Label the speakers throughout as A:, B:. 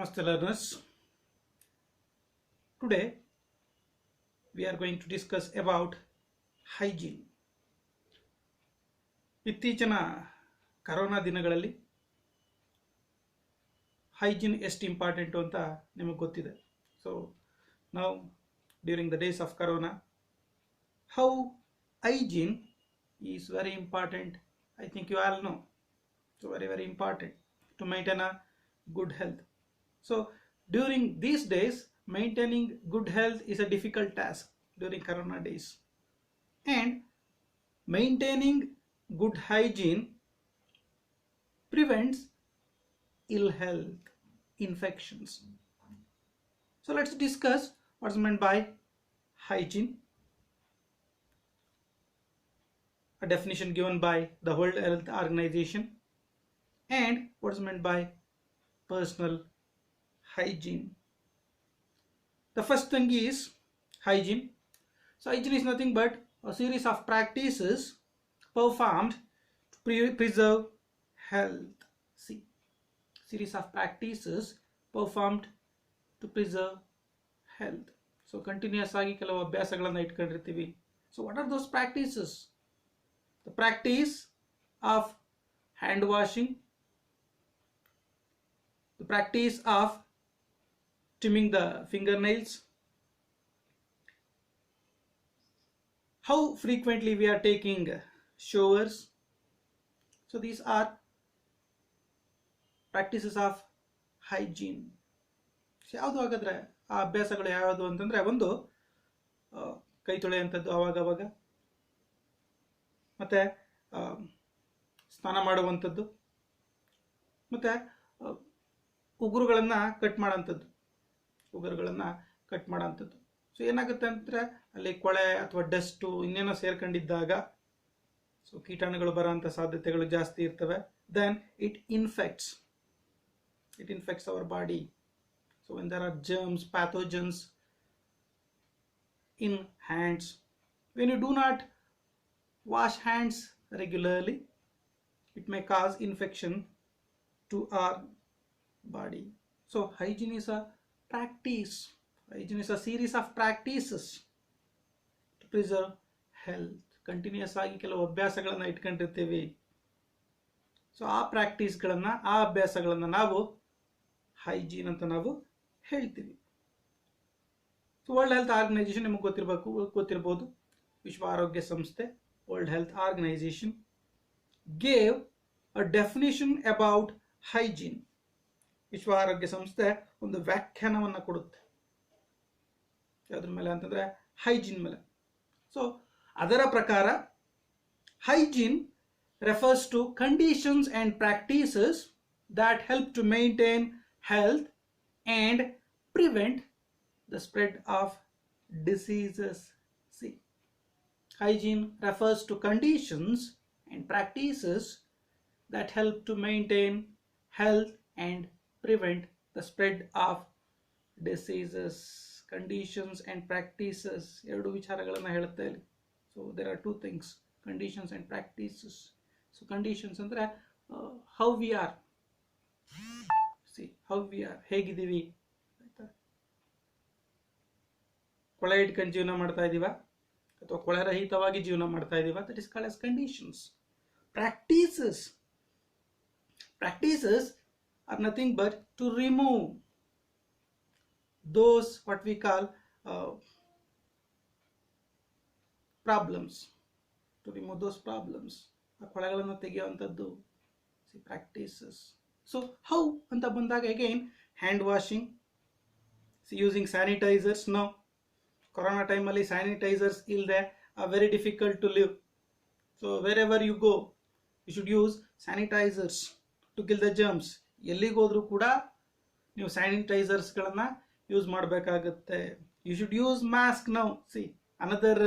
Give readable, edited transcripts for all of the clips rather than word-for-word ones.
A: Namaste learners. Today we are going to discuss about hygiene. ಇತ್ತೀಚಿನ corona ದಿನಗಳಲ್ಲಿ hygiene ಎಷ್ಟು important ಅಂತ ನಿಮಗೆ ಗೊತ್ತಿದೆ. ಸೊ ನಾವು during the days of corona how hygiene is very important. I think you all know. So very important to maintain a good health. So during these days, maintaining good health is a difficult task during corona days, and maintaining good hygiene prevents ill health, infections. So let's discuss what's meant by hygiene. A definition given by the World Health Organization, and what's meant by personal hygiene. The first thing is hygiene. So hygiene is nothing but a series of practices performed to preserve health. See, series of practices performed to preserve health. So continuous ಆಗಿ ಕೆಲವು ಅಭ್ಯಾಸಗಳನ್ನು ಇಟ್ಕೊಂಡಿರ್ತೀವಿ. So what are those practices? The practice of hand washing, the practice of trimming the fingernails, how frequently we are taking showers. So these are practices of hygiene. ಯಾವುದು ಹಾಗಾದ್ರೆ ಆ ಅಭ್ಯಾಸಗಳು ಯಾವುದು ಅಂತಂದ್ರೆ ಒಂದು ಕೈ ತೊಳೆಯುವಂಥದ್ದು ಆವಾಗ ಮತ್ತೆ ಸ್ನಾನ ಮಾಡುವಂಥದ್ದು, ಮತ್ತೆ ಉಗುರುಗಳನ್ನು ಕಟ್ ಮಾಡೋಂಥದ್ದು. ಸೊ ಏನಾಗುತ್ತೆ ಅಂದರೆ ಅಲ್ಲಿ ಕೊಳೆ ಅಥವಾ ಡಸ್ಟು ಇನ್ನೇನೋ ಸೇರ್ಕೊಂಡಿದ್ದಾಗ ಸೊ ಕೀಟಾಣುಗಳು ಬರೋಂಥ ಸಾಧ್ಯತೆಗಳು ಜಾಸ್ತಿ ಇರ್ತವೆ. Then it infects our body. So when there are germs, pathogens in hands, when you do not wash hands regularly, it may cause infection to our body. So hygiene is a practice. Hygiene is a series of practices to preserve health. Continuous ಆಗಿ ಕೆಲವು ಅಭ್ಯಾಸಗಳನ್ನು ಇಟ್ಕೊಂಡಿರ್ತೀವಿ. So ಆ ಪ್ರಾಕ್ಟೀಸ್ಗಳನ್ನು, ಆ ಅಭ್ಯಾಸಗಳನ್ನು ನಾವು hygiene ಅಂತ ನಾವು ಹೇಳ್ತೀವಿ. ಸೊ ವರ್ಲ್ಡ್ ಹೆಲ್ತ್ ಆರ್ಗನೈಸೇಷನ್ ನಿಮಗೆ ಗೊತ್ತಿರಬಹುದು. ವಿಶ್ವ ಆರೋಗ್ಯ ಸಂಸ್ಥೆ, World Health Organization, gave a definition about hygiene. ವಿಶ್ವ ಆರೋಗ್ಯ ಸಂಸ್ಥೆ ಒಂದು ವ್ಯಾಖ್ಯಾನವನ್ನು ಕೊಡುತ್ತೆ. ಯಾವುದ್ರ ಮೇಲೆ ಅಂತಂದ್ರೆ ಹೈಜೀನ್ ಮೇಲೆ. ಸೊ ಅದರ ಪ್ರಕಾರ hygiene refers to conditions and practices that help to maintain health and prevent the spread of diseases. See, hygiene refers to conditions and practices that help to maintain health and prevent the spread of diseases. Conditions and practices ಎರಡು ವಿಚಾರಗಳನ್ನು ಹೇಳುತ್ತೆ ಇಲ್ಲಿ. So there are two things, conditions and practices. So conditions ಅಂದ್ರೆ how we are. See, how we are, ಹೇಗಿದ್ದೀವಿ, ಕೊಳೆ ಇಟ್ಕೊಂಡು ಜೀವನ ಮಾಡ್ತಾ ಇದೀವ ಅಥವಾ ಕೊಳೆರಹಿತವಾಗಿ ಜೀವನ ಮಾಡ್ತಾ ಇದೀವ, that is called as conditions. Practices are nothing but to remove those what we call problems. To remove those problems, ಆ ಕೊಳೆಗಳನ್ನು ತೆಗೆಯುವಂಥದ್ದು practices. So how ಅಂತ ಬಂದಾಗ again hand washing, using sanitizers. Now corona ಟೈಮಲ್ಲಿ ಸ್ಯಾನಿಟೈಸರ್ಸ್ ಇಲ್ಲದೆ very difficult to live. So wherever you go you should use sanitizers to kill the germs. ಎಲ್ಲಿಗೋದ್ರೂ ಕೂಡ ನೀವು ಸ್ಯಾನಿಟೈಸರ್ಸ್ಗಳನ್ನು use ಮಾಡಬೇಕಾಗುತ್ತೆ. You should use mask now. See another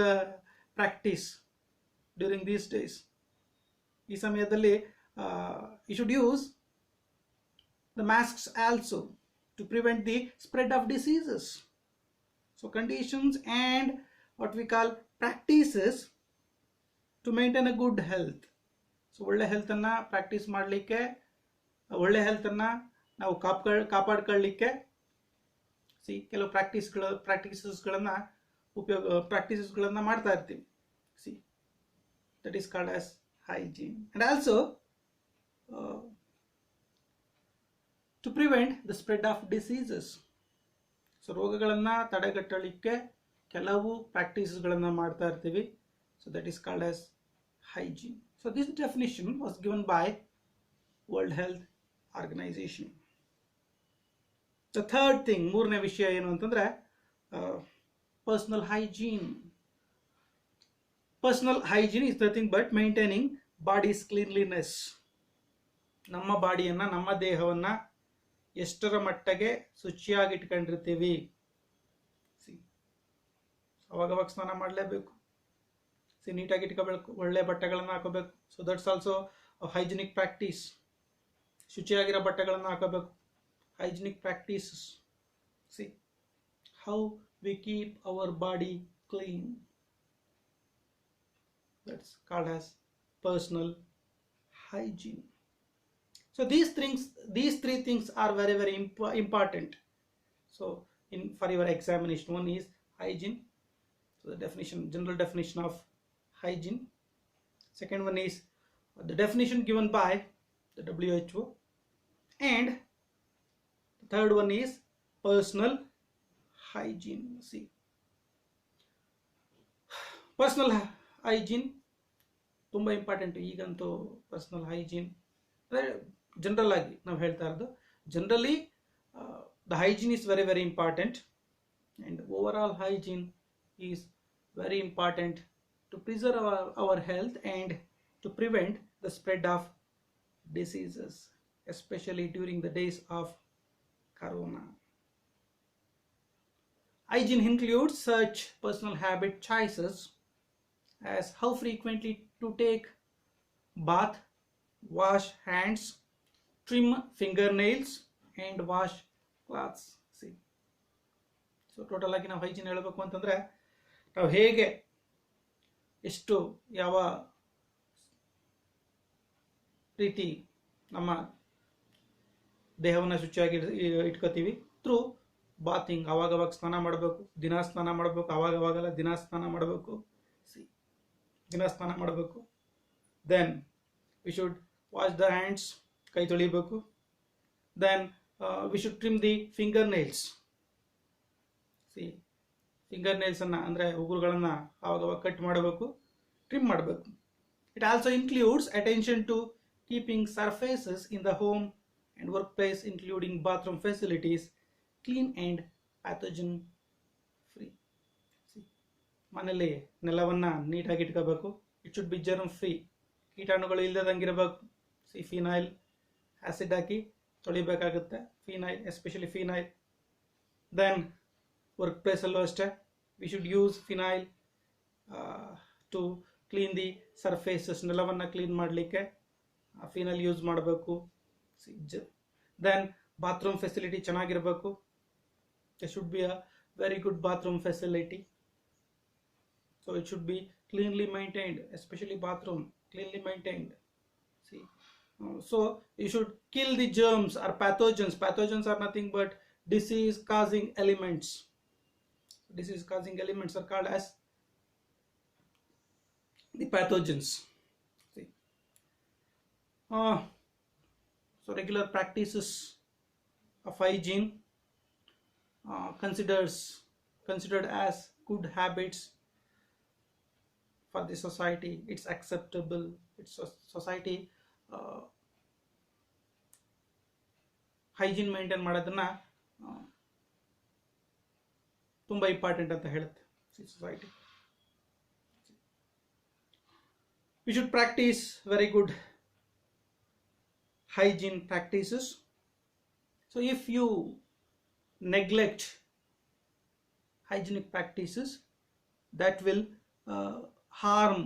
A: practice during these days. ಈ ಸಮಯದಲ್ಲಿ you should use the masks also to prevent the spread of diseases. So conditions and what we call practices to maintain a good health. So ಒಳ್ಳೆ health ಅನ್ನ practice ಮಾಡಲಿಕ್ಕೆ, ಒಳ್ಳೆ health ಅನ್ನ ನಾವು ಕಾಪಾಡ್ಕೊಳ್ಳಿಕ್ಕೆ ಕೆಲವು ಪ್ರಾಕ್ಟೀಸಸ್ಗಳನ್ನು ಮಾಡ್ತಾ ಇರ್ತೀವಿ. So that is called as hygiene. And also to prevent the spread of diseases. So ರೋಗಗಳನ್ನು ತಡೆಗಟ್ಟಲಿಕ್ಕೆ ಕೆಲವು ಪ್ರಾಕ್ಟೀಸಸ್ಗಳನ್ನು ಮಾಡ್ತಾ ಇರ್ತೀವಿ. So that is called as hygiene. So this definition was given by World Health Organization. The third thing, ಮೂರನೇ ವಿಷಯ ಏನು ಅಂತಂದ್ರೆ personal hygiene. Personal hygiene is nothing but maintaining body's cleanliness. ನಮ್ಮ ಬಾಡಿಯನ್ನ, ನಮ್ಮ ದೇಹವನ್ನ ಎಷ್ಟರ ಮಟ್ಟಿಗೆ ಶುಚಿಯಾಗಿ ಇಟ್ಕೊಂಡಿರ್ತೀವಿ. ಅವಾಗವಾಗ ಸ್ನಾನ ಮಾಡಲೇಬೇಕು, ನೀಟಾಗಿ ಇಟ್ಕೋಬೇಕು, ಒಳ್ಳೆ ಬಟ್ಟೆಗಳನ್ನು ಹಾಕೋಬೇಕು. So that's also hygienic practice. ಶುಚಿಯಾಗಿರೋ ಬಟ್ಟೆಗಳನ್ನು ಹಾಕೋಬೇಕು, hygienic practices. See how we keep our body clean, that's called as personal hygiene. So these three things are very, very important. So for your examination, one is hygiene. So the definition, general definition of hygiene. Second one is the definition given by the WHO, and the third one is personal hygiene. See, personal hygiene ತುಂಬಾ important. ಈಗಂತೂ personal hygiene general ಆಗಿ ನಾವು ಹೇಳ್ತಾ ಇರೋದು. Generally the hygiene is very, very important, and overall hygiene is very important to preserve our health and to prevent the spread of diseases, especially during the days of corona. Hygiene includes such personal habit choices as how frequently to take bath, wash hands, trim fingernails and wash clothes. See, so total ಆಗಿ ನಾವು hygiene ಹೇಳಬೇಕು ಅಂತಂದ್ರೆ ನಾವು ಹೇಗೆ ಎಷ್ಟು ಯಾವ ರೀತಿ ನಮ್ಮ ದೇಹವನ್ನು ಶುಚಿಯಾಗಿ ಇಟ್ಕೋತೀವಿ. ಥ್ರೂ ಬಾತಿಂಗ್, ಅವಾಗವಾಗ ಸ್ನಾನ ಮಾಡಬೇಕು, ದಿನ ಸ್ನಾನ ಮಾಡಬೇಕು, ಅವಾಗವಾಗಲ್ಲ ದಿನ ಸ್ನಾನ ಮಾಡಬೇಕು. ದಿನ ಸ್ನಾನ ಮಾಡಬೇಕು. Then we should wash the hands, ಕೈ ತೊಳಿಬೇಕು. Then we should trim the finger nails. Finger ನೈಲ್ಸನ್ನು ಅಂದರೆ ಉಗುರುಗಳನ್ನು ಆವಾಗವಾಗ ಕಟ್ ಮಾಡಬೇಕು, ಟ್ರಿಮ್ ಮಾಡಬೇಕು. It also includes attention to keeping surfaces in the home and work place including bathroom facilities clean and pathogen free. ಮನೆಯಲ್ಲಿ ನೆಲವನ್ನು ನೀಟಾಗಿ ಇಟ್ಕೋಬೇಕು. It should be germ free, ಕೀಟಾಣುಗಳು ಇಲ್ಲದಂಗಿರಬೇಕು. ಫಿನೈಲ್ ಆ್ಯಸಿಡ್ ಹಾಕಿ ತೊಳಿಬೇಕಾಗುತ್ತೆ, phenyl, especially phenyl. Then work ಪ್ಲೇಸಲ್ಲೂ ಅಷ್ಟೇ, V should use phenyl to clean the surfaces. ನೆಲವನ್ನು ಕ್ಲೀನ್ ಮಾಡಲಿಕ್ಕೆ ಫಿನೈಲ್ ಯೂಸ್ ಮಾಡಬೇಕು. ದೆನ್ ಬಾತ್ರೂಮ್ ಫೆಸಿಲಿಟಿ ಚೆನ್ನಾಗಿರಬೇಕು. They should be a very good bathroom facility. So it should be cleanly maintained, especially bathroom, cleanly maintained. See, so you should kill the germs or pathogens. Pathogens are nothing but disease-causing elements. Disease-causing elements are called as the pathogens. See, so regular practices of hygiene considered as good habits for the society. It's acceptable. It's society hygiene maintain ಮಾಡೋದನ್ನ ತುಂಬಾ important ಅಂತ ಹೇಳುತ್ತೆ society. We should practice very good hygiene practices. So if you neglect hygienic practices, that will harm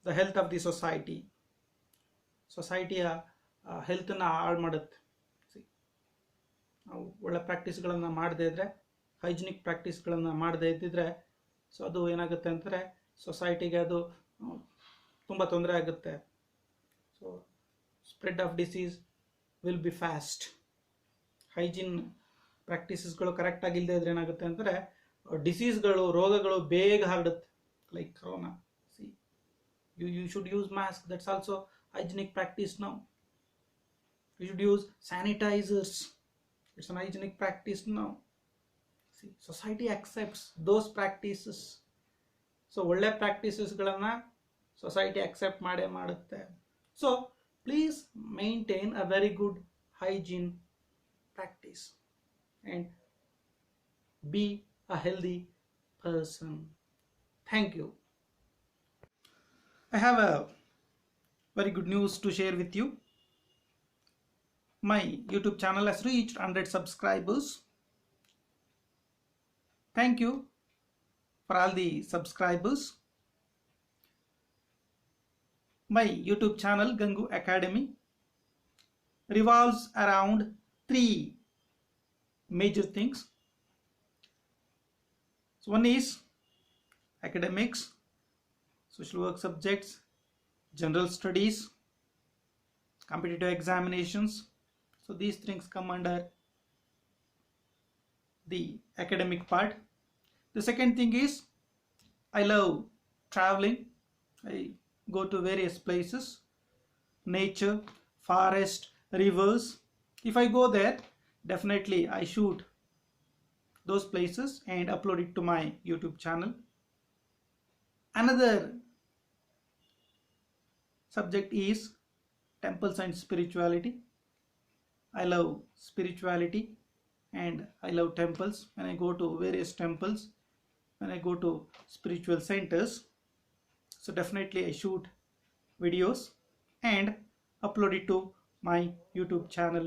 A: the health of the society. ಸೊಸೈಟಿಯ ಹೆಲ್ತನ್ನು ಹಾಳು ಮಾಡುತ್ತೆ. ನಾವು ಒಳ್ಳೆ ಪ್ರಾಕ್ಟೀಸ್ಗಳನ್ನು ಮಾಡದೇ ಇದ್ದರೆ, ಹೈಜಿನಿಕ್ ಪ್ರಾಕ್ಟೀಸ್ಗಳನ್ನು ಮಾಡದೇ ಇದ್ದಿದ್ರೆ, ಸೊ ಅದು ಏನಾಗುತ್ತೆ ಅಂತಂದರೆ ಸೊಸೈಟಿಗೆ ಅದು ತುಂಬ ತೊಂದರೆ ಆಗುತ್ತೆ. So spread of disease will be fast. Hygiene ಪ್ರಾಕ್ಟೀಸಸ್ಗಳು ಕರೆಕ್ಟ್ ಆಗಿಲ್ಲದೆ ಇದ್ರೆ ಏನಾಗುತ್ತೆ ಅಂದರೆ ಡಿಸೀಸ್ಗಳು ರೋಗಗಳು ಬೇಗ ಹರಡುತ್ತೆ, like corona. See you should use mask. That's also hygienic practice now. You should use sanitizers. It's an hygienic practice now. See, society accepts those practices. So ಒಳ್ಳೆ ಪ್ರಾಕ್ಟೀಸಸ್ಗಳನ್ನು ಸೊಸೈಟಿ ಅಕ್ಸೆಪ್ಟ್ ಮಾಡೇ ಮಾಡುತ್ತೆ. So please maintain a very good hygiene practice and be a healthy person. Thank you. I have a very good news to share with you. My YouTube channel has reached 100 subscribers. Thank you for all the subscribers. My YouTube channel Gangu Academy revolves around 3 major things. So one is academics, social work subjects, general studies, competitive examinations. So these things come under the academic part. The second thing is I love traveling. I go to various places, nature, forest, rivers. If I go there, definitely I shoot those places and upload it to my YouTube channel. Another subject is temples and spirituality. I love spirituality and I love temples. When I go to various temples, when I go to spiritual centers, so definitely I shoot videos and upload it to my YouTube channel